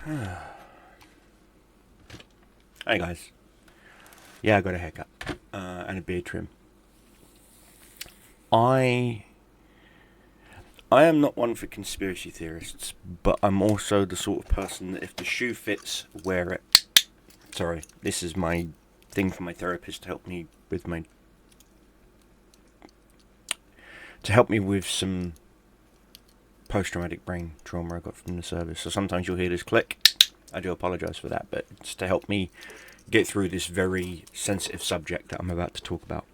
Hey guys. Yeah, I got a haircut and a beard trim. I am not one for conspiracy theorists, but I'm also the sort of person that if the shoe fits, wear it. Sorry, this is my thing from my therapist to help me with some post-traumatic brain trauma I got from the service. So sometimes you'll hear this click. I do apologise for that, but it's to help me get through this very sensitive subject that I'm about to talk about.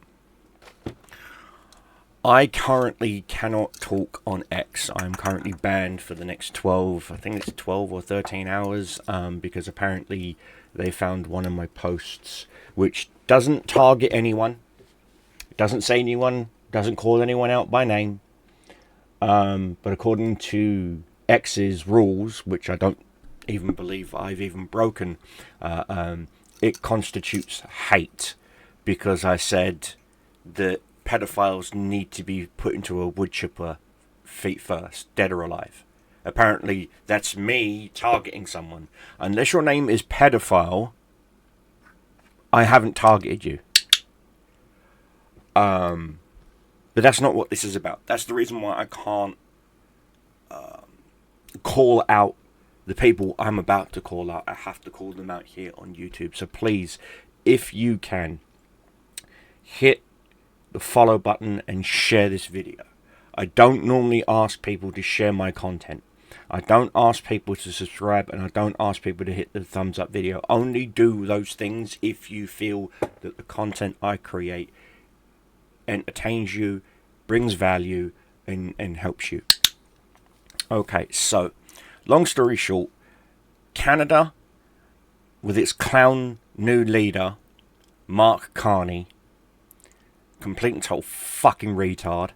I currently cannot talk on X. I'm currently banned for the next 12 or 13 hours, because apparently they found one of my posts which doesn't target anyone, doesn't say anyone, doesn't call anyone out by name, but according to X's rules, which I don't even believe I've even broken, it constitutes hate, because I said that pedophiles need to be put into a wood chipper feet first, dead or alive. Apparently that's me targeting someone. Unless your name is pedophile, I haven't targeted you. But that's not what this is about. That's the reason why I can't call out the people I'm about to call out. I have to call them out here on YouTube. So please, if you can, hit the follow button and share this video. I don't normally ask people to share my content. I don't ask people to subscribe, and I don't ask people to hit the thumbs up video. Only do those things if you feel that the content I create entertains you, brings value, and helps you. Okay, so long story short, Canada, with its clown new leader, Mark Carney, complete and total fucking retard,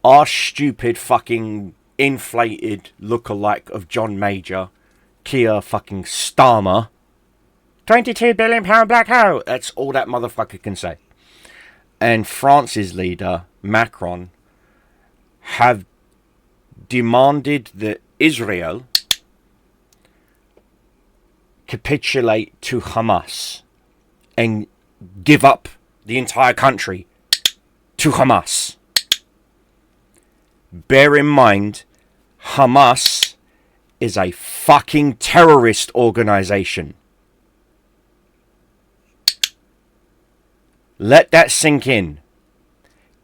our stupid fucking inflated lookalike of John Major, Keir fucking Starmer, £22 billion black hole, that's all that motherfucker can say. And France's leader, Macron, have demanded that Israel capitulate to Hamas and give up the entire country to Hamas. Bear in mind, Hamas is a fucking terrorist organization. Let that sink in.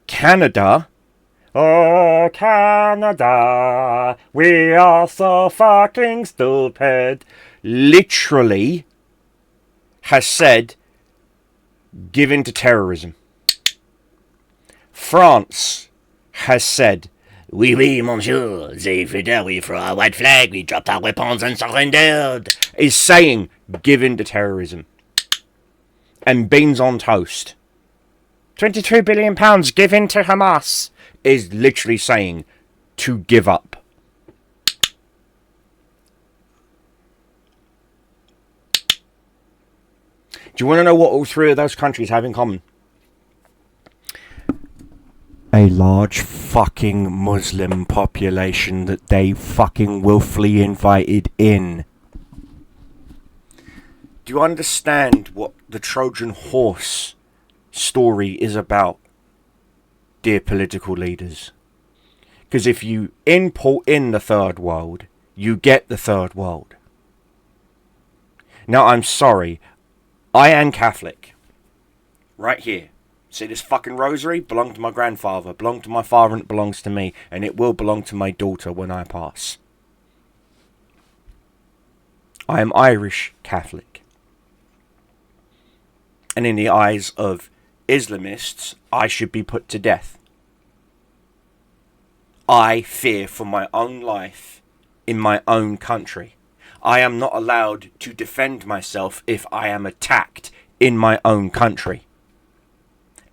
Canada, oh Canada, we are so fucking stupid, literally has said, give in to terrorism. France has said, oui, oui, monsieur, they we threw our white flag, we dropped our weapons and surrendered, is saying, give in to terrorism. And beans on toast. £22 billion, give in to Hamas, is literally saying to give up. Do you want to know what all three of those countries have in common? A large fucking Muslim population that they fucking willfully invited in. Do you understand what the Trojan horse story is about, dear political leaders? Because if you import in the third world, you get the third world. Now, I'm sorry, I am Catholic. Right here. See this fucking rosary? Belonged to my grandfather, belonged to my father, and it belongs to me. And it will belong to my daughter when I pass. I am Irish Catholic. And in the eyes of Islamists, I should be put to death. I fear for my own life in my own country. I am not allowed to defend myself if I am attacked in my own country.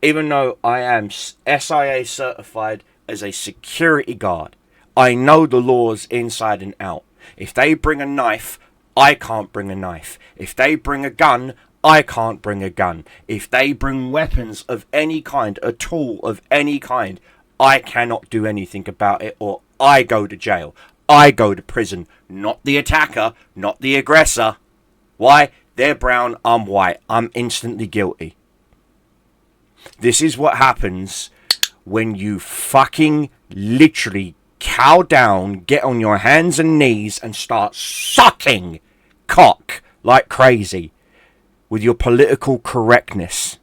Even though I am SIA certified as a security guard, I know the laws inside and out. If they bring a knife, I can't bring a knife. If they bring a gun, I can't bring a gun. If they bring weapons of any kind, a tool of any kind, I cannot do anything about it, or I go to jail. I go to prison, not the attacker, not the aggressor. Why? They're brown, I'm white. I'm instantly guilty. This is what happens when you fucking literally cow down, get on your hands and knees and start sucking cock like crazy with your political correctness.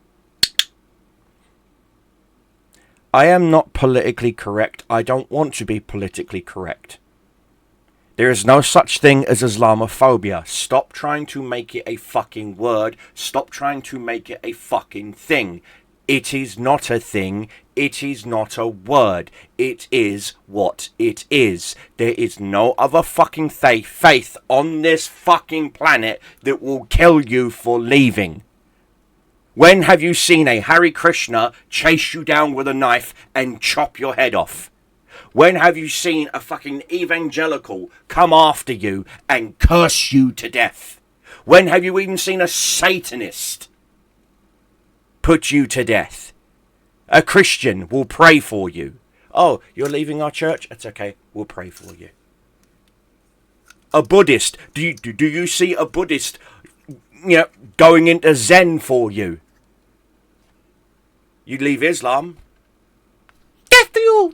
I am not politically correct. I don't want to be politically correct. There is no such thing as Islamophobia. Stop trying to make it a fucking word. Stop trying to make it a fucking thing. It is not a thing. It is not a word. It is what it is. There is no other fucking faith on this fucking planet that will kill you for leaving. When have you seen a Hare Krishna chase you down with a knife and chop your head off? When have you seen a fucking evangelical come after you and curse you to death? When have you even seen a Satanist put you to death? A Christian will pray for you. Oh, you're leaving our church? It's okay. We'll pray for you. A Buddhist. Do you see a Buddhist, going into Zen for you? You leave Islam. Death to you.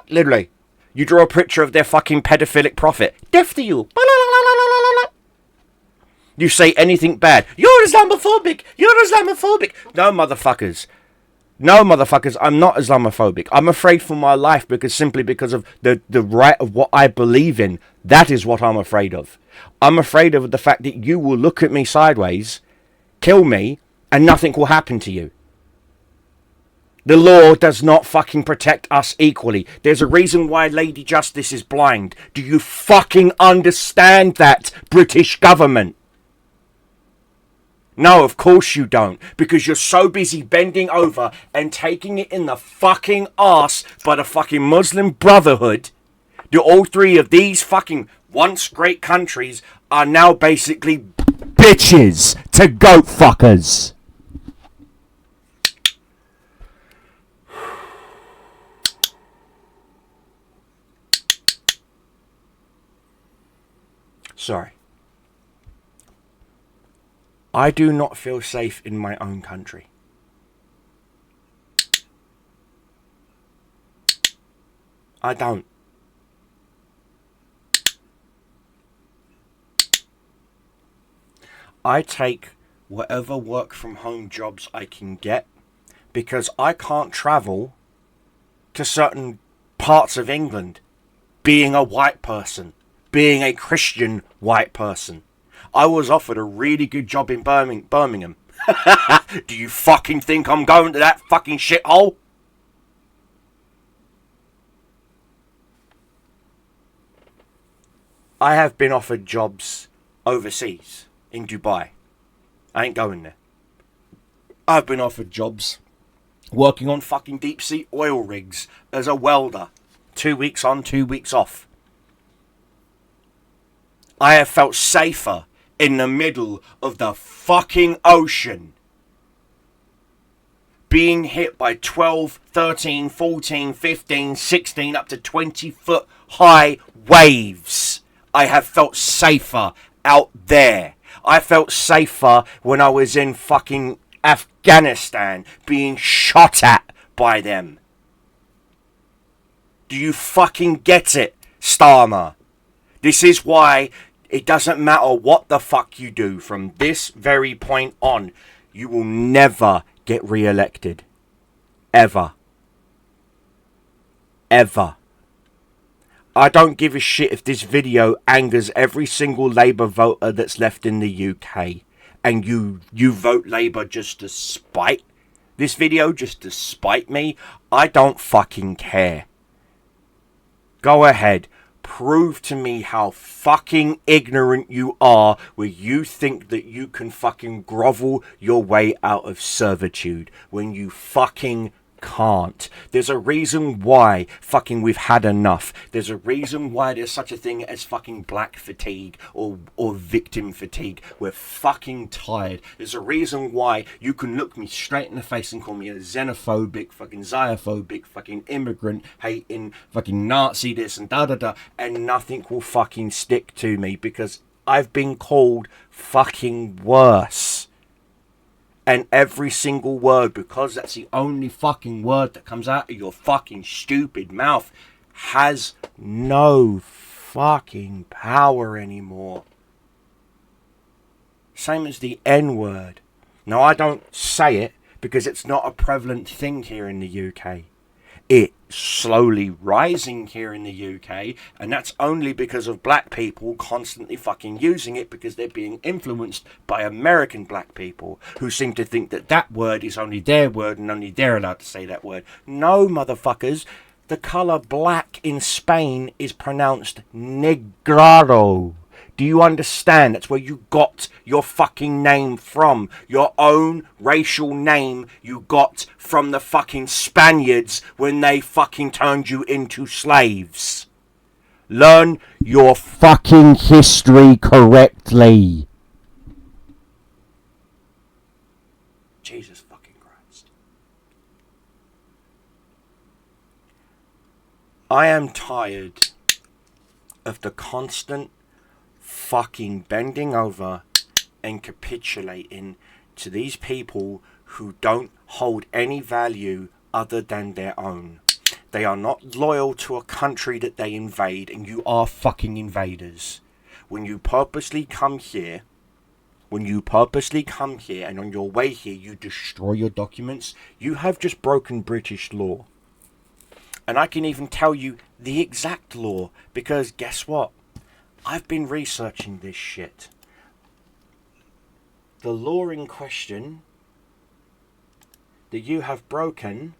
Literally. You draw a picture of their fucking pedophilic prophet. Death to you. You say anything bad. You're Islamophobic. You're Islamophobic. No, motherfuckers. No, motherfuckers. I'm not Islamophobic. I'm afraid for my life simply because of the right of what I believe in. That is what I'm afraid of. I'm afraid of the fact that you will look at me sideways, kill me, and nothing will happen to you. The law does not fucking protect us equally. There's a reason why Lady Justice is blind. Do you fucking understand that, British government? No, of course you don't. Because you're so busy bending over and taking it in the fucking arse by the fucking Muslim Brotherhood that all three of these fucking once great countries are now basically bitches to goat fuckers. Sorry. I do not feel safe in my own country. I don't. I take whatever work from home jobs I can get because I can't travel to certain parts of England being a white person. Being a Christian white person. I was offered a really good job in Birmingham. Do you fucking think I'm going to that fucking shithole? I have been offered jobs overseas, in Dubai. I ain't going there. I've been offered jobs working on fucking deep sea oil rigs as a welder. 2 weeks on, 2 weeks off. I have felt safer in the middle of the fucking ocean being hit by 12, 13, 14, 15, 16, up to 20 foot high waves. I have felt safer out there. I felt safer when I was in fucking Afghanistan being shot at by them. Do you fucking get it, Starmer? This is why it doesn't matter what the fuck you do from this very point on. You will never get re-elected. Ever. Ever. I don't give a shit if this video angers every single Labour voter that's left in the UK. And you vote Labour just to spite this video, just to spite me. I don't fucking care. Go ahead. Prove to me how fucking ignorant you are where you think that you can fucking grovel your way out of servitude when you fucking can't. There's a reason why fucking we've had enough. There's a reason why there's such a thing as fucking black fatigue or victim fatigue. We're fucking tired. There's a reason why you can look me straight in the face and call me a xenophobic, fucking xenophobic, fucking immigrant hating, fucking Nazi this and da da da, and nothing will fucking stick to me because I've been called fucking worse. And every single word, because that's the only fucking word that comes out of your fucking stupid mouth, has no fucking power anymore. Same as the N-word. Now, I don't say it because it's not a prevalent thing here in the UK. It's slowly rising here in the UK, and that's only because of black people constantly fucking using it because they're being influenced by American black people who seem to think that that word is only their word and only they're allowed to say that word. No, motherfuckers. The colour black in Spain is pronounced negrado. Do you understand? That's where you got your fucking name from. Your own racial name you got from the fucking Spaniards when they fucking turned you into slaves. Learn your fucking history correctly. Jesus fucking Christ. I am tired of the constant fucking bending over and capitulating to these people who don't hold any value other than their own. They are not loyal to a country that they invade, and you are fucking invaders. When you purposely come here and on your way here you destroy your documents, you have just broken British law. And I can even tell you the exact law, because guess what? I've been researching this shit. The law in question that you have broken: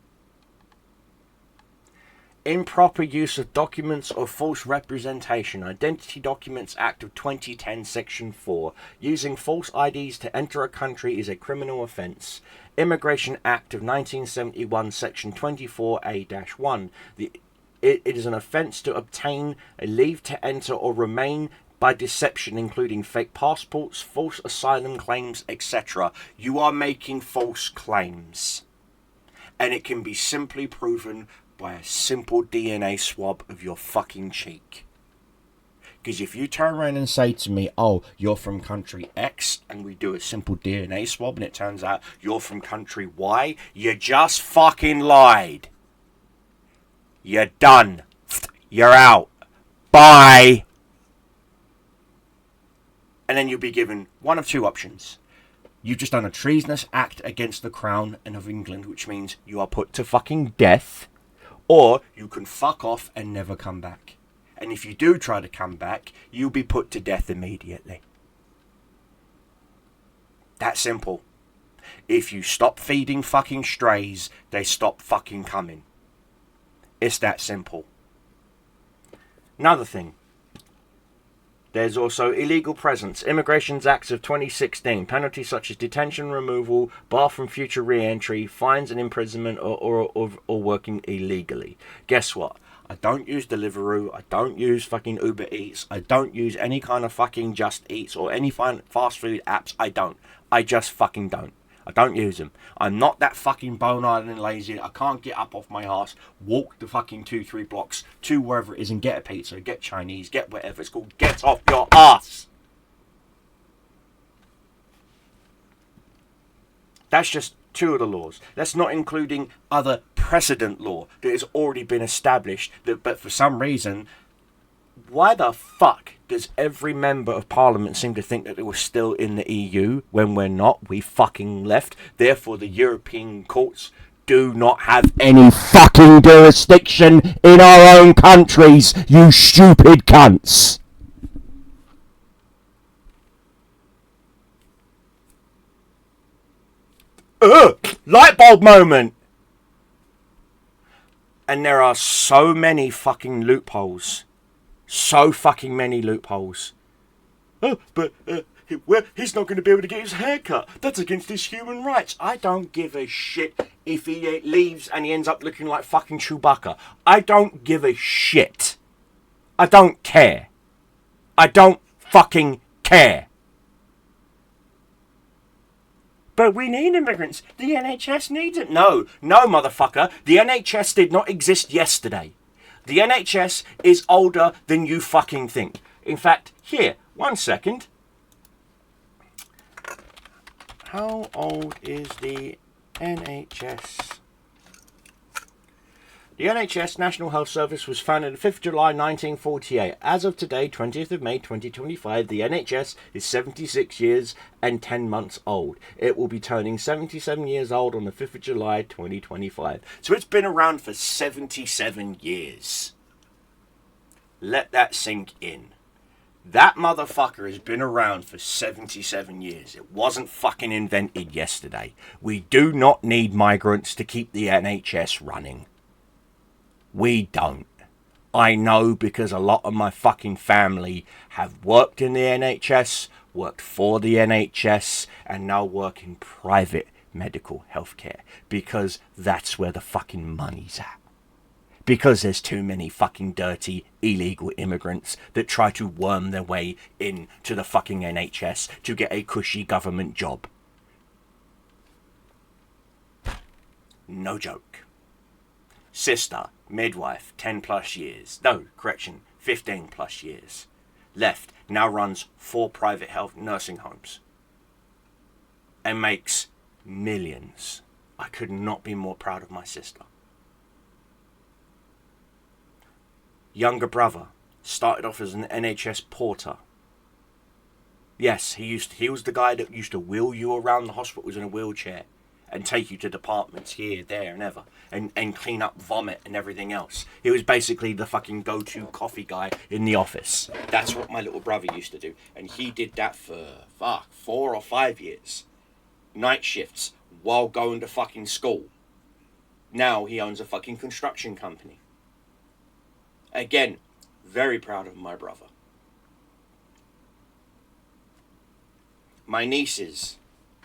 improper use of documents or false representation. Identity Documents Act of 2010, Section 4. Using false IDs to enter a country is a criminal offence. Immigration Act of 1971, Section 24A-1. It is an offence to obtain a leave to enter or remain by deception, including fake passports, false asylum claims, etc. You are making false claims. And it can be simply proven by a simple DNA swab of your fucking cheek. Because if you turn around and say to me, oh, you're from country X, and we do a simple DNA swab and it turns out you're from country Y, you just fucking lied. You're done. You're out. Bye. And then you'll be given one of two options. You've just done a treasonous act against the Crown and of England, which means you are put to fucking death. Or you can fuck off and never come back. And if you do try to come back, you'll be put to death immediately. That simple. If you stop feeding fucking strays, they stop fucking coming. It's that simple. Another thing. There's also illegal presence. Immigration Acts of 2016. Penalties such as detention, removal, bar from future re-entry, fines and imprisonment, or working illegally. Guess what? I don't use Deliveroo. I don't use fucking Uber Eats. I don't use any kind of fucking Just Eats or any fast food apps. I don't. I just fucking don't. I don't use them. I'm not that fucking bone-eyed and lazy. I can't get up off my arse, walk the fucking 2-3 blocks to wherever it is and get a pizza, get Chinese, get whatever it's called. Get off your ass. That's just two of the laws. That's not including other precedent law that has already been established. But for some reason, why the fuck does every member of parliament seem to think that we're still in the EU when we're not? We fucking left. Therefore, the European courts do not have any fucking jurisdiction in our own countries, you stupid cunts. Light bulb moment. And there are so many fucking loopholes. So fucking many loopholes. Oh, but he's not going to be able to get his hair cut. That's against his human rights. I don't give a shit if he leaves and he ends up looking like fucking Chewbacca. I don't give a shit. I don't care. I don't fucking care. But we need immigrants. The NHS needs it. No, motherfucker. The NHS did not exist yesterday. The NHS is older than you fucking think. In fact, here, 1 second. How old is the NHS? The NHS National Health Service was founded on 5th July 1948. As of today, 20th of May 2025, the NHS is 76 years and 10 months old. It will be turning 77 years old on the 5th of July 2025. So it's been around for 77 years. Let that sink in. That motherfucker has been around for 77 years. It wasn't fucking invented yesterday. We do not need migrants to keep the NHS running. We don't. I know because a lot of my fucking family have worked in the NHS, worked for the NHS, and now work in private medical healthcare. Because that's where the fucking money's at. Because there's too many fucking dirty, illegal immigrants that try to worm their way into the fucking NHS to get a cushy government job. No joke. Sister, midwife, 10 plus years. No, correction, 15 plus years. Left, now runs 4 private health nursing homes. And makes millions. I could not be more proud of my sister. Younger brother, started off as an NHS porter. Yes, he was the guy that used to wheel you around the hospitals in a wheelchair. And take you to departments here, there, and ever. And clean up vomit and everything else. He was basically the fucking go-to coffee guy in the office. That's what my little brother used to do. And he did that for, 4 or 5 years. Night shifts while going to fucking school. Now he owns a fucking construction company. Again, very proud of my brother. My nieces,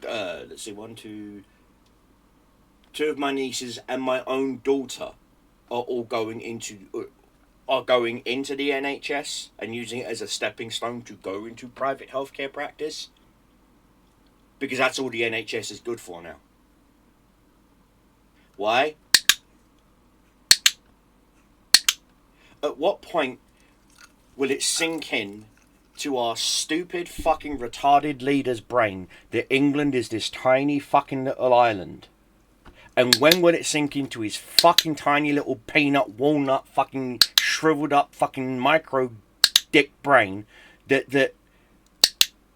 let's see, 1, 2... 2 of my nieces and my own daughter are all going into the NHS and using it as a stepping stone to go into private healthcare practice. Because that's all the NHS is good for now. Why? At what point will it sink in to our stupid fucking retarded leader's brain that England is this tiny fucking little island? And when will it sink into his fucking tiny little peanut, walnut, fucking shriveled up fucking micro dick brain that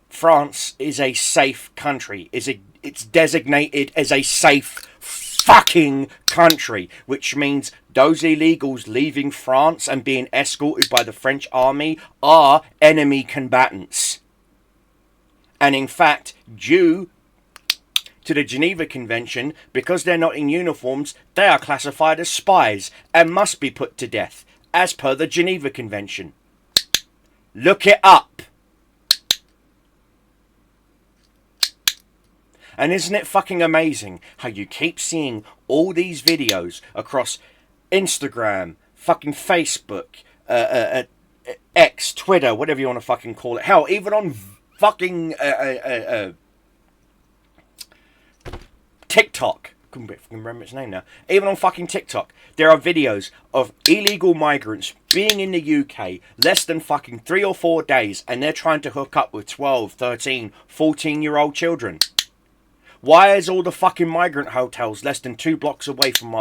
France is a safe country, it's designated as a safe fucking country, which means those illegals leaving France and being escorted by the French army are enemy combatants. And in fact, due to the Geneva Convention, because they're not in uniforms, they are classified as spies and must be put to death, as per the Geneva Convention. Look it up. And isn't it fucking amazing how you keep seeing all these videos across Instagram, fucking Facebook, X, Twitter, whatever you want to fucking call it. Hell, even on fucking TikTok. Couldn't remember its name now. Even on fucking TikTok, there are videos of illegal migrants being in the UK less than fucking 3 or 4 days, and they're trying to hook up with 12, 13, 14-year-old children. Why is all the fucking migrant hotels less than 2 blocks away from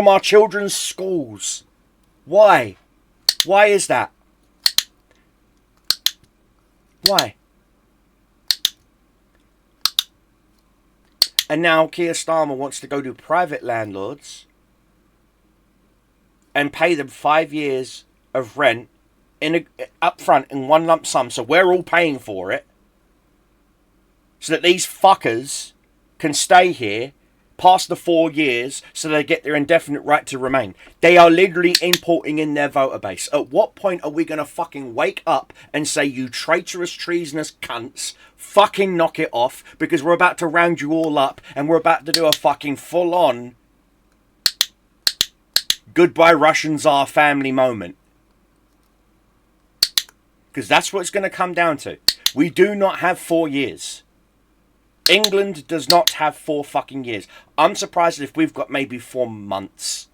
our children's schools? Why? Why is that? Why? And now Keir Starmer wants to go to private landlords and pay them 5 years of rent up front in one lump sum, so we're all paying for it, so that these fuckers can stay here, past the 4 years so they get their indefinite right to remain. They are literally importing in their voter base. At what point are we going to fucking wake up and say, you traitorous, treasonous cunts, fucking knock it off, because we're about to round you all up and we're about to do a fucking full-on goodbye Russians are family moment. Because that's what it's going to come down to. We do not have 4 years. England does not have 4 fucking years. I'm surprised if we've got maybe 4 months.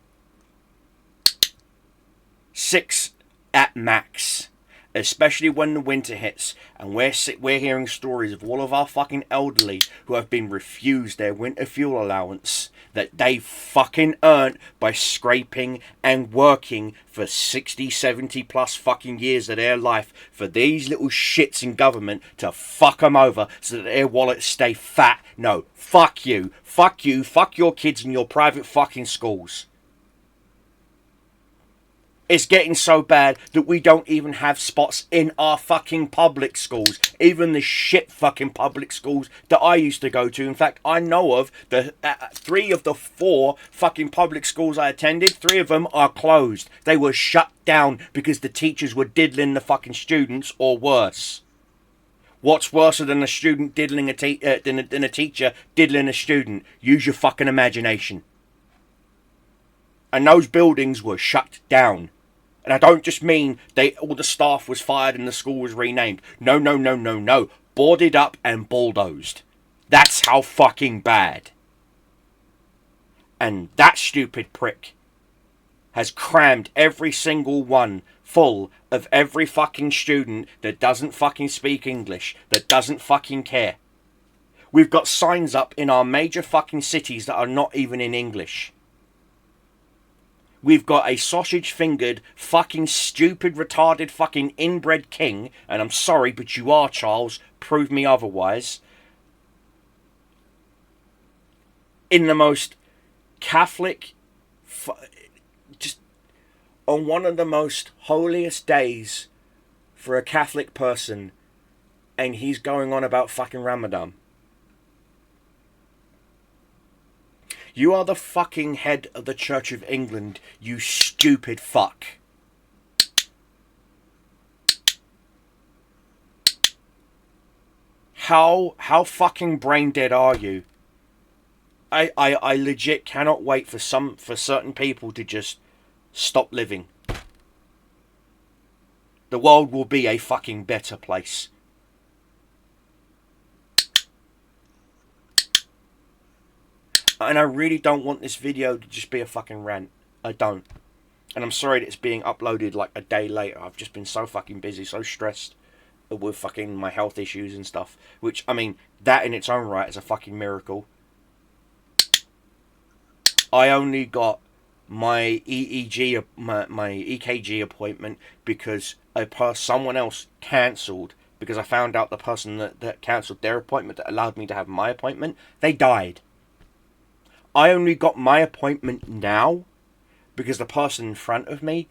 6 at max. Especially when the winter hits. And we're hearing stories of all of our fucking elderly who have been refused their winter fuel allowance that they fucking earned by scraping and working for 60, 70 plus fucking years of their life for these little shits in government to fuck them over so that their wallets stay fat. No, fuck you, fuck your kids and your private fucking schools. It's getting so bad that we don't even have spots in our fucking public schools. Even the shit fucking public schools that I used to go to. In fact, I know of the 3 of the 4 fucking public schools I attended. 3 of them are closed. They were shut down because the teachers were diddling the fucking students, or worse. What's worse than a student diddling than a teacher diddling a student? Use your fucking imagination. And those buildings were shut down. And I don't just mean all the staff was fired and the school was renamed. No. Boarded up and bulldozed. That's how fucking bad. And that stupid prick has crammed every single one full of every fucking student that doesn't fucking speak English, that doesn't fucking care. We've got signs up in our major fucking cities that are not even in English. We've got a sausage-fingered, fucking stupid, retarded, fucking inbred king, and I'm sorry, but you are, Charles, prove me otherwise, in the most Catholic, just on one of the most holiest days for a Catholic person, and he's going on about fucking Ramadan. You are the fucking head of the Church of England, you stupid fuck. How fucking brain dead are you? I legit cannot wait for certain people to just stop living. The world will be a fucking better place. And I really don't want this video to just be a fucking rant. I don't. And I'm sorry that it's being uploaded like a day later. I've just been so fucking busy, so stressed with fucking my health issues and stuff. Which, I mean, that in its own right is a fucking miracle. I only got my EEG, my EKG appointment because someone else cancelled. Because I found out the person that cancelled their appointment that allowed me to have my appointment, they died. I only got my appointment now because the person in front of me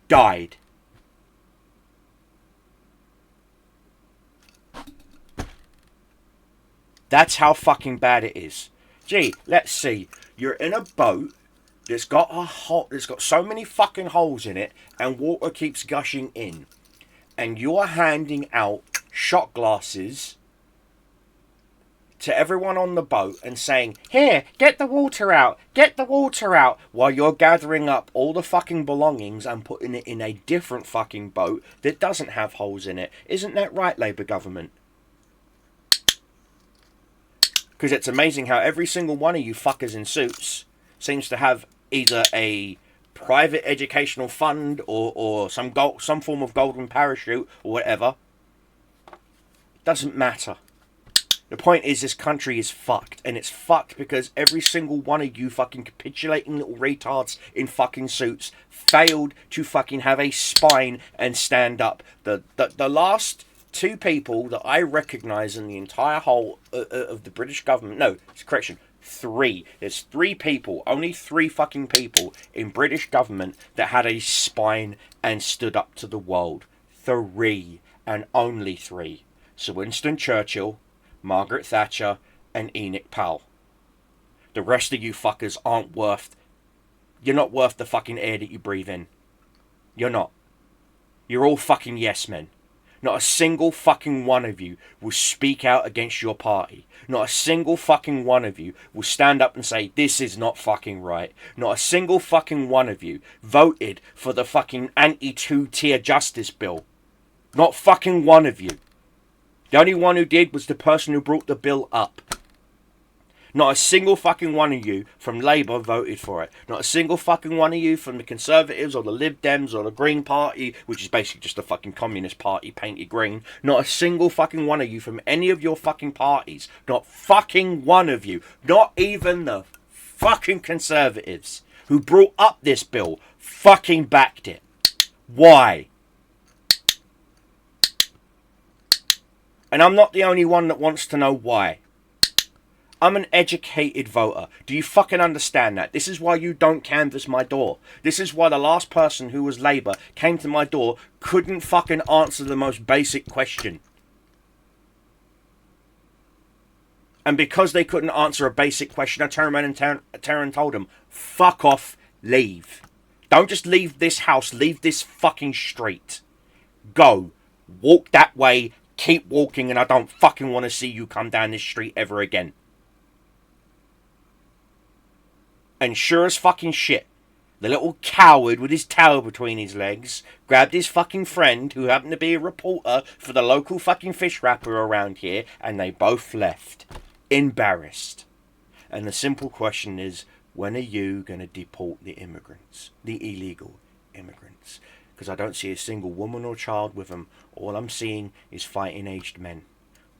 died. That's how fucking bad it is. Gee, let's see. You're in a boat that's got so many fucking holes in it and water keeps gushing in. And you're handing out shot glasses to everyone on the boat and saying, here, get the water out, while you're gathering up all the fucking belongings and putting it in a different fucking boat that doesn't have holes in it. Isn't that right, Labour government? Because it's amazing how every single one of you fuckers in suits seems to have either a private educational fund or some form of golden parachute or whatever. It doesn't matter. The point is, this country is fucked, and it's fucked because every single one of you fucking capitulating little retards in fucking suits failed to fucking have a spine and stand up. The last 2 people that I recognise in the entire whole of the British government, no, it's correction, 3. There's 3 people, only 3 fucking people in British government that had a spine and stood up to the world. 3, and only 3. Sir Winston Churchill, Margaret Thatcher, and Enoch Powell. The rest of you fuckers aren't worth... You're not worth the fucking air that you breathe in. You're not. You're all fucking yes men. Not a single fucking one of you will speak out against your party. Not a single fucking one of you will stand up and say, this is not fucking right. Not a single fucking one of you voted for the fucking anti-two-tier justice bill. Not fucking one of you. The only one who did was the person who brought the bill up. Not a single fucking one of you from Labour voted for it. Not a single fucking one of you from the Conservatives or the Lib Dems or the Green Party, which is basically just a fucking Communist Party painted green. Not a single fucking one of you from any of your fucking parties. Not fucking one of you. Not even the fucking Conservatives who brought up this bill fucking backed it. Why? And I'm not the only one that wants to know why. I'm an educated voter. Do you fucking understand that? This is why you don't canvass my door. This is why the last person who was Labour came to my door couldn't fucking answer the most basic question. And because they couldn't answer a basic question, I turned around and told them, fuck off, leave. Don't just leave this house, leave this fucking street. Go. Walk that way, keep walking, and I don't fucking want to see you come down this street ever again. And sure as fucking shit, the little coward with his tail between his legs grabbed his fucking friend, who happened to be a reporter for the local fucking fish wrapper around here, and they both left. Embarrassed. And the simple question is, when are you going to deport the immigrants? The illegal immigrants? Because I don't see a single woman or child with them. All I'm seeing is fighting aged men.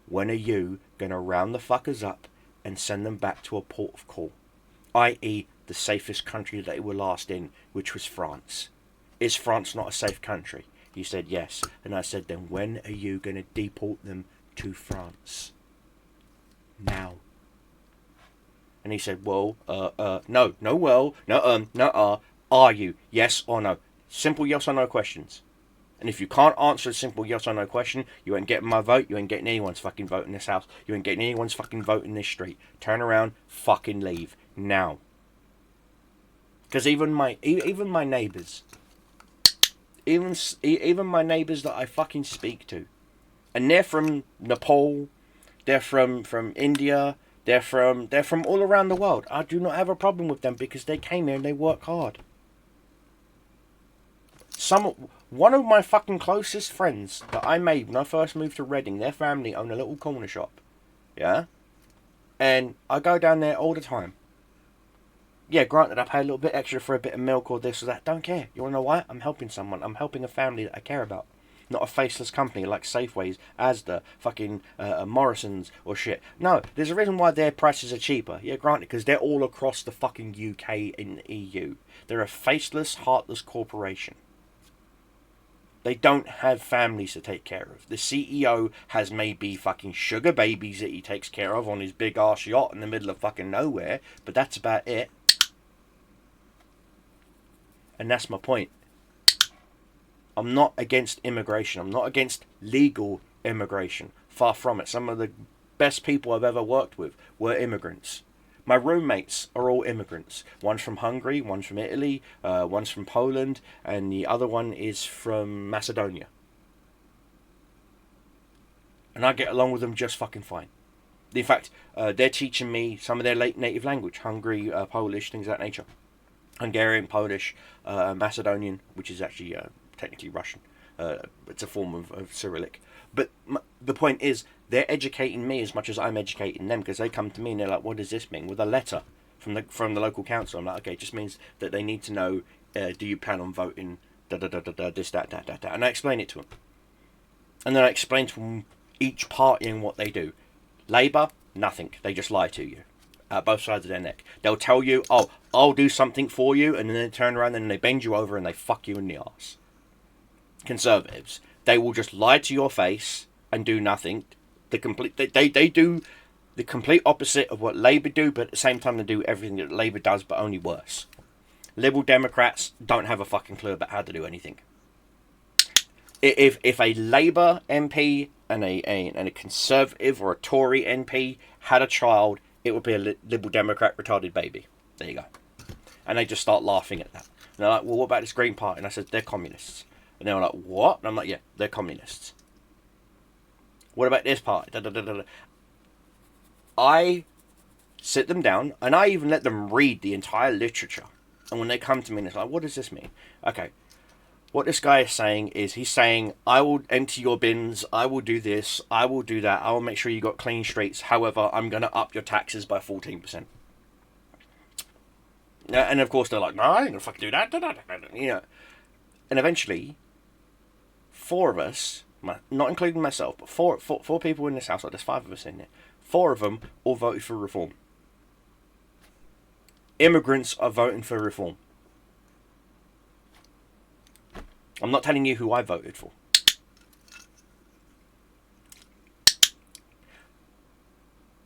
When are you going to round the fuckers up and send them back to a port of call? I.e. the safest country they were last in, which was France. Is France not a safe country? He said yes. And I said, then when are you going to deport them to France? Now. And he said, well, are you? Yes or no? Simple yes or no questions. And if you can't answer a simple yes or no question, you ain't getting my vote, you ain't getting anyone's fucking vote in this house, you ain't getting anyone's fucking vote in this street. Turn around, fucking leave. Now. Because even my neighbours, even my neighbours that I fucking speak to, and they're from Nepal, they're from India, they're from all around the world. I do not have a problem with them because they came here and they work hard. One of my fucking closest friends that I made when I first moved to Reading, their family own a little corner shop, yeah, and I go down there all the time. Yeah, granted, I pay a little bit extra for a bit of milk or this or that. Don't care. You want to know why? I'm helping someone. I'm helping a family that I care about. Not a faceless company like Safeways, Asda, fucking Morrison's or shit. No, there's a reason why their prices are cheaper. Yeah, granted, because they're all across the fucking UK and EU. They're a faceless, heartless corporation. They don't have families to take care of. The CEO has maybe fucking sugar babies that he takes care of on his big arse yacht in the middle of fucking nowhere, but that's about it. And that's my point. I'm not against immigration. I'm not against legal immigration. Far from it. Some of the best people I've ever worked with were immigrants. My roommates are all immigrants. One's from Hungary, one's from Italy, one's from Poland, and the other one is from Macedonia. And I get along with them just fucking fine. In fact, they're teaching me some of their native language. Hungary, Polish, things of that nature. Hungarian, Polish, Macedonian, which is actually technically Russian. It's a form of Cyrillic. But the point is, they're educating me as much as I'm educating them, because they come to me and they're like, what does this mean? With a letter from the local council. I'm like, okay, it just means that they need to know, do you plan on voting, this, that. And I explain it to them. And then I explain to them each party and what they do. Labour, nothing. They just lie to you. Both sides of their neck. They'll tell you, oh, I'll do something for you, and then they turn around and they bend you over and they fuck you in the arse. Conservatives, they will just lie to your face and do nothing. They do the complete opposite of what Labour do, but at the same time they do everything that Labour does, but only worse. Liberal Democrats don't have a fucking clue about how to do anything. If a Labour MP and a Conservative or a Tory MP had a child, it would be a Liberal Democrat retarded baby. There you go. And they just start laughing at that. And they're like, well, what about this Green Party? And I said, they're communists. And they were like, what? And I'm like, yeah, they're communists. What about this party? Da, da, da, da, da. I sit them down, and I even let them read the entire literature. And when they come to me, and it's like, what does this mean? Okay. What this guy is saying is, he's saying, I will empty your bins, I will do this, I will do that, I will make sure you got clean streets, however, I'm going to up your taxes by 14%. And of course they're like, no, I ain't going to fucking do that, you know. And eventually, 4 of us, not including myself, but four people in this house, like there's 5 of us in it, 4 of them all voted for reform. Immigrants are voting for reform. I'm not telling you who I voted for.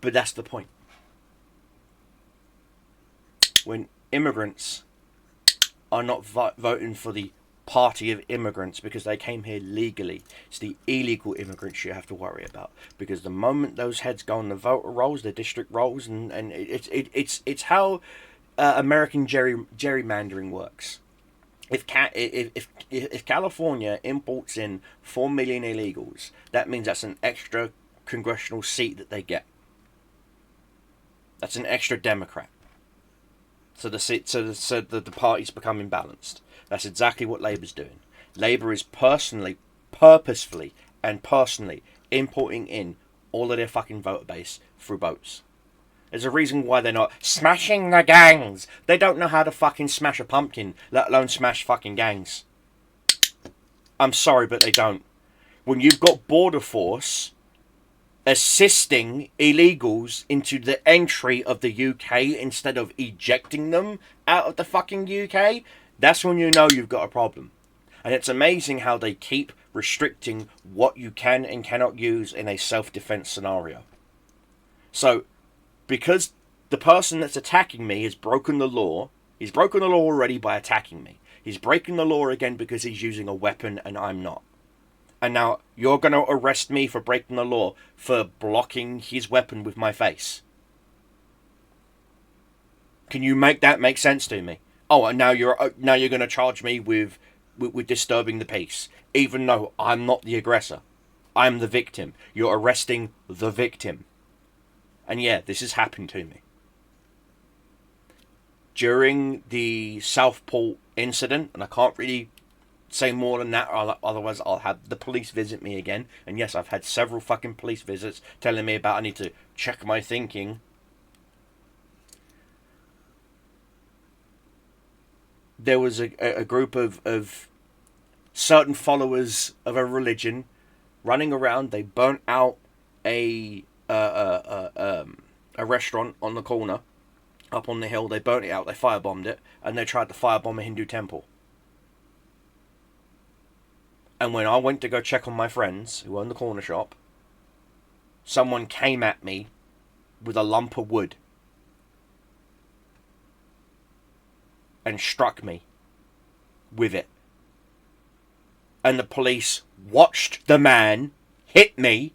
But that's the point. When immigrants are not voting for the party of immigrants because they came here legally, it's the illegal immigrants you have to worry about. Because the moment those heads go on the voter rolls, the district rolls, and it's how American gerrymandering works. If California imports in 4 million illegals, that means that's an extra congressional seat that they get. That's an extra Democrat. So the parties become imbalanced. That's exactly what Labour's doing. Labour is purposefully importing in all of their fucking voter base through boats. There's a reason why they're not smashing the gangs. They don't know how to fucking smash a pumpkin, let alone smash fucking gangs. I'm sorry, but they don't. When you've got Border Force assisting illegals into the entry of the UK instead of ejecting them out of the fucking UK, that's when you know you've got a problem. And it's amazing how they keep restricting what you can and cannot use in a self-defense scenario. So, because the person that's attacking me has broken the law, he's broken the law already by attacking me. He's breaking the law again because he's using a weapon and I'm not. And now you're going to arrest me for breaking the law for blocking his weapon with my face. Can you make that make sense to me? Oh, and now you're going to charge me with disturbing the peace, even though I'm not the aggressor. I'm the victim. You're arresting the victim. And yeah, this has happened to me. During the Southport incident, and I can't really say more than that, otherwise I'll have the police visit me again. And yes, I've had several fucking police visits telling me about I need to check my thinking. There was a group of certain followers of a religion running around. They burnt out a restaurant on the corner, up on the hill. They burnt it out, they firebombed it, and they tried to firebomb a Hindu temple. And when I went to go check on my friends who own the corner shop, someone came at me with a lump of wood and struck me with it. And the police watched the man hit me.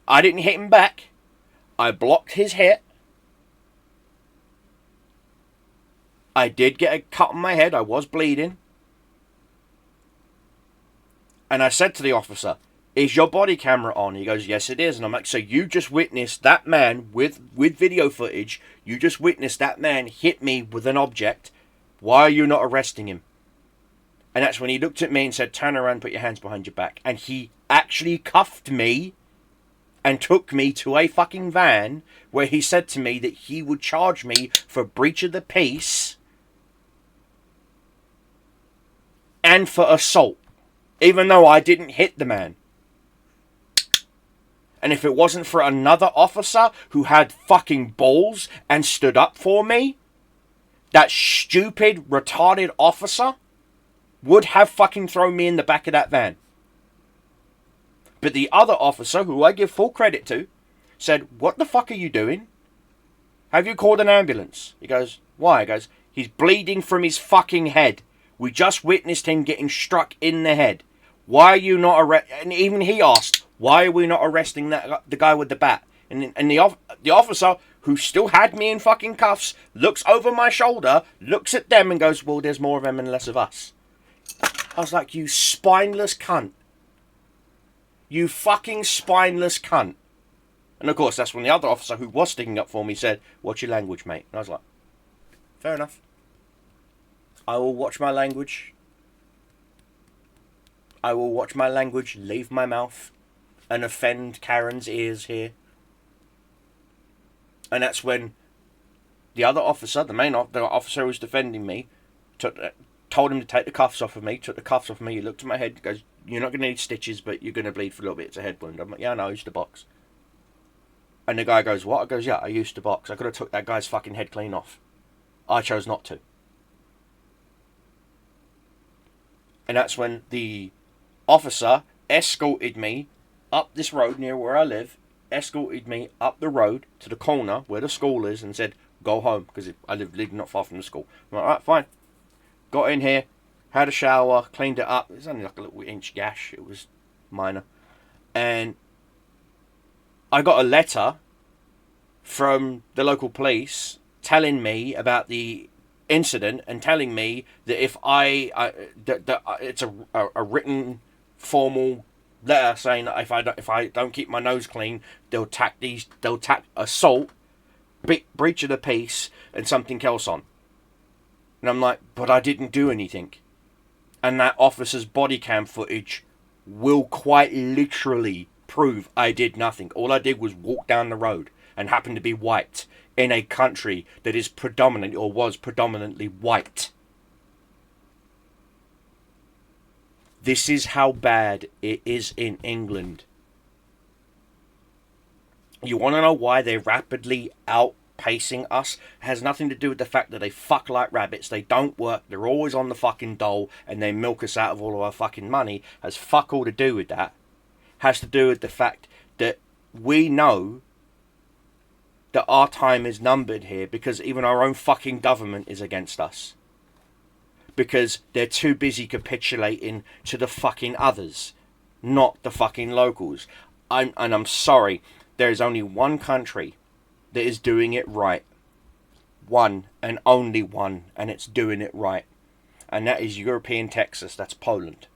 I didn't hit him back. I blocked his hit. I did get a cut on my head. I was bleeding. And I said to the officer, is your body camera on? He goes, yes it is. And I'm like, so you just witnessed that man with video footage. You just witnessed that man hit me with an object. Why are you not arresting him? And that's when he looked at me and said, turn around, put your hands behind your back. And he actually cuffed me and took me to a fucking van where he said to me that he would charge me for breach of the peace and for assault, even though I didn't hit the man. And if it wasn't for another officer who had fucking balls and stood up for me, that stupid, retarded officer would have fucking thrown me in the back of that van. But the other officer, who I give full credit to, said, what the fuck are you doing? Have you called an ambulance? He goes, why? He goes, he's bleeding from his fucking head. We just witnessed him getting struck in the head. Why are you not arresting? And even he asked, why are we not arresting the guy with the bat? And the officer, who still had me in fucking cuffs, looks over my shoulder, looks at them and goes, well, there's more of them and less of us. I was like, you spineless cunt. You fucking spineless cunt. And of course, that's when the other officer who was sticking up for me said, what's your language, mate? And I was like, fair enough. I will watch my language. I will watch my language leave my mouth and offend Karen's ears here. And that's when the other officer, the officer who was defending me, told him to take the cuffs off of me, took the cuffs off of me, he looked at my head, goes, you're not going to need stitches, but you're going to bleed for a little bit, it's a head wound. I'm like, yeah, I know, I used to box. And the guy goes, what? I goes, yeah, I used to box. I could have took that guy's fucking head clean off. I chose not to. And that's when the officer escorted me up this road near where I live, escorted me up the road to the corner where the school is and said, go home, because I live not far from the school. I'm like, alright, fine. Got in here, had a shower, cleaned it up. It was only like a little inch gash. It was minor. And I got a letter from the local police telling me about the incident and telling me that if it's a written formal letter saying that if I don't keep my nose clean, they'll tack assault, breach of the peace, and something else on. And I'm like, but I didn't do anything. And that officer's body cam footage will quite literally prove I did nothing. All I did was walk down the road and happened to be white in a country that is predominantly, or was predominantly, white. This is how bad it is in England. You want to know why they're rapidly outpacing us? It has nothing to do with the fact that they fuck like rabbits. They don't work. They're always on the fucking dole and they milk us out of all of our fucking money. It has fuck all to do with that. It has to do with the fact that we know that our time is numbered here because even our own fucking government is against us. Because they're too busy capitulating to the fucking others, not the fucking locals. I'm sorry, there is only one country that is doing it right. One and only one, and it's doing it right. And that is European Texas, that's Poland.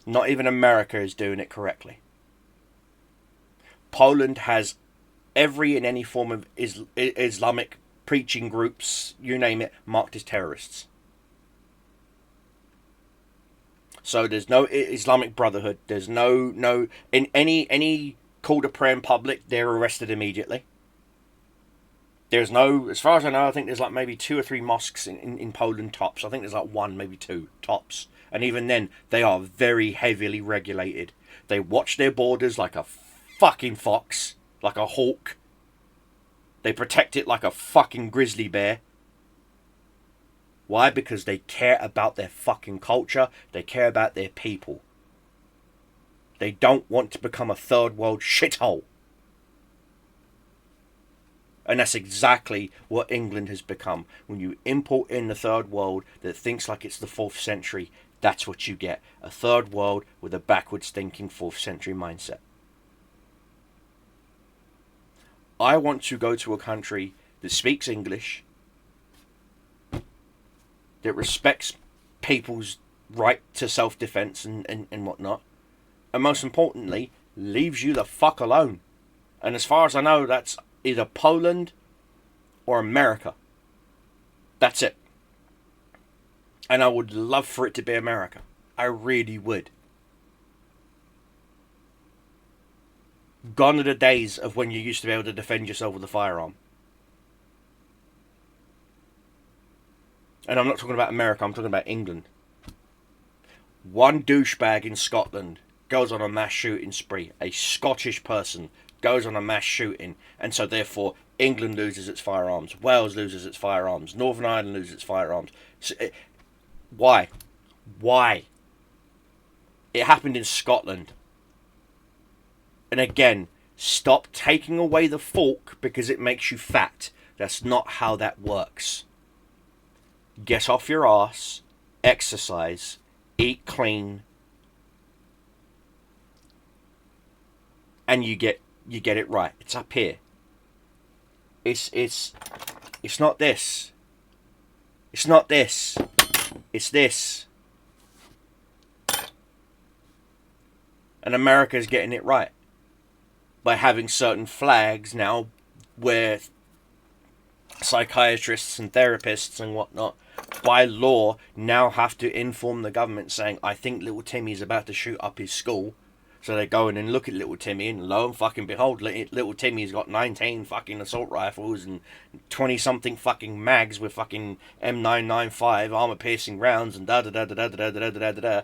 Not even America is doing it correctly. Poland has every and any form of Islamic preaching groups, you name it, marked as terrorists. So there's no Islamic Brotherhood. There's no in any call to prayer in public, they're arrested immediately. There's no, as far as I know, I think there's like maybe 2 or 3 mosques in Poland tops. I think there's like 1, maybe 2 tops. And even then, they are very heavily regulated. They watch their borders like a fucking fox, like a hawk. They protect it like a fucking grizzly bear. Why? Because they care about their fucking culture. They care about their people. They don't want to become a third world shithole. And that's exactly what England has become. When you import in the third world that thinks like it's the 4th century, that's what you get. A third world with a backwards thinking 4th century mindset. I want to go to a country that speaks English, that respects people's right to self-defense and whatnot, and most importantly, leaves you the fuck alone. And as far as I know, that's either Poland or America. That's it. And I would love for it to be America. I really would. Gone are the days of when you used to be able to defend yourself with a firearm. And I'm not talking about America, I'm talking about England. One douchebag in Scotland goes on a mass shooting spree. A Scottish person goes on a mass shooting. And so therefore, England loses its firearms. Wales loses its firearms. Northern Ireland loses its firearms. So why? Why? It happened in Scotland. And again, stop taking away the fork because it makes you fat. That's not how that works. Get off your ass, exercise, eat clean, and you get you get it right. It's up here. It's not this. It's not this. It's this. And America's getting it right by having certain flags now where psychiatrists and therapists and whatnot, by law, now have to inform the government saying, I think little Timmy's about to shoot up his school. So they go in and look at little Timmy, and lo and fucking behold, little Timmy's got 19 fucking assault rifles and 20-something fucking mags with fucking M995 armor-piercing rounds and da-da-da-da-da-da-da-da-da-da-da.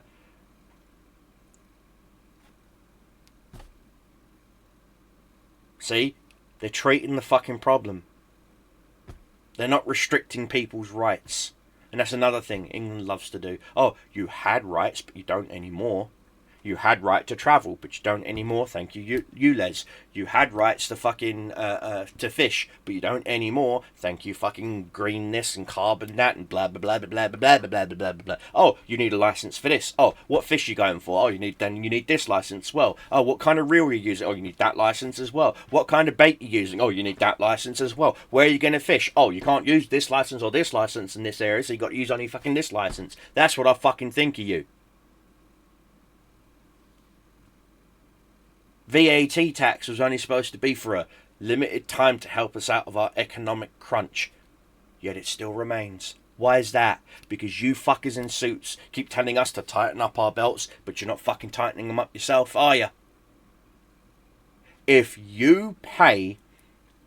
See? They're treating the fucking problem. They're not restricting people's rights. And that's another thing England loves to do. Oh, you had rights, but you don't anymore. You had right to travel, but you don't anymore. Thank you, Les. You had rights to fucking to fish, but you don't anymore. Thank you, fucking green this and carbon that and blah blah blah blah blah blah blah blah blah blah blah. Oh, you need a license for this. Oh, what fish you going for? Oh, you need this license as well. Oh, what kind of reel are you using? Oh, you need that license as well. What kind of bait you using? Oh, you need that license as well. Where are you going to fish? Oh, you can't use this license or this license in this area, so you got to use only fucking this license. That's what I fucking think of you. VAT tax was only supposed to be for a limited time to help us out of our economic crunch. Yet it still remains. Why is that? Because you fuckers in suits keep telling us to tighten up our belts, but you're not fucking tightening them up yourself, are you? If you pay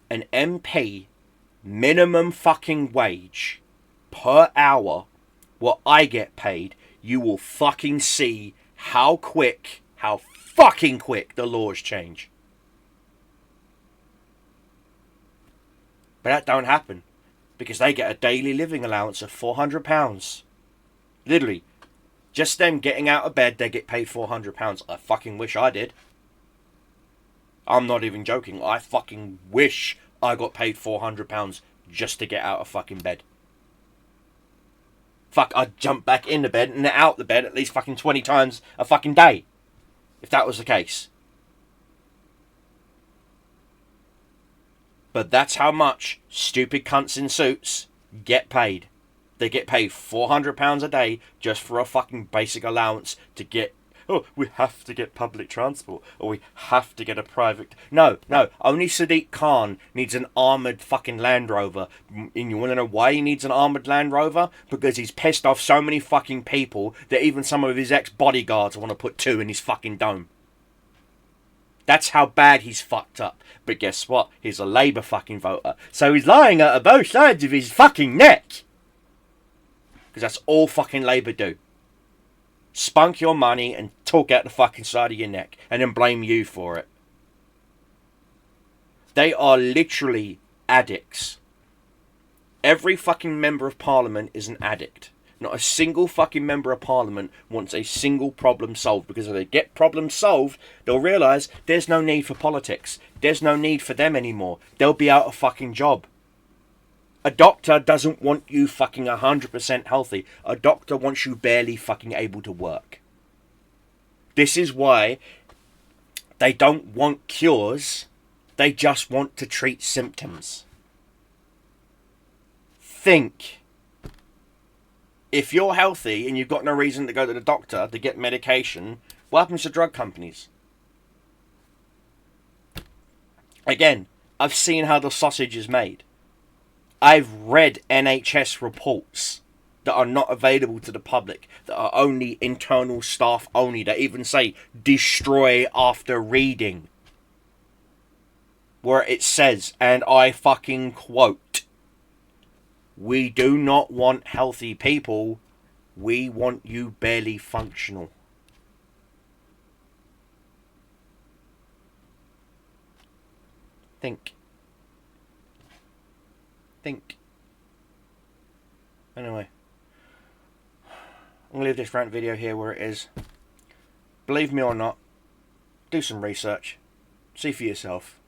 an MP minimum fucking wage per hour, what I get paid, you will fucking see how fucking quick the laws change. But that don't happen because they get a daily living allowance of £400. Literally, just them getting out of bed, they get paid £400. I fucking wish I did. I'm not even joking. I fucking wish I got paid £400 just to get out of fucking bed. Fuck, I'd jump back in the bed and out the bed at least fucking 20 times a fucking day. If that was the case. But that's how much stupid cunts in suits get paid. They get paid £400 a day just for a fucking basic allowance to get... Oh, we have to get public transport. Or we have to get a private... No. Only Sadiq Khan needs an armoured fucking Land Rover. And you want to know why he needs an armoured Land Rover? Because he's pissed off so many fucking people that even some of his ex-bodyguards want to put 2 in his fucking dome. That's how bad he's fucked up. But guess what? He's a Labour fucking voter. So he's lying out of both sides of his fucking neck. Because that's all fucking Labour do. Spunk your money and talk out the fucking side of your neck. And then blame you for it. They are literally addicts. Every fucking member of parliament is an addict. Not a single fucking member of parliament wants a single problem solved. Because if they get problems solved, they'll realise there's no need for politics. There's no need for them anymore. They'll be out of fucking job. A doctor doesn't want you fucking 100% healthy. A doctor wants you barely fucking able to work. This is why they don't want cures. They just want to treat symptoms. Think. If you're healthy and you've got no reason to go to the doctor to get medication, what happens to drug companies? Again, I've seen how the sausage is made. I've read NHS reports that are not available to the public, that are only internal staff only, that even say destroy after reading. Where it says, and I fucking quote, "We do not want healthy people, we want you barely functional." Think. Anyway, I'm going to leave this rant video here where it is. Believe me or not, do some research. See for yourself.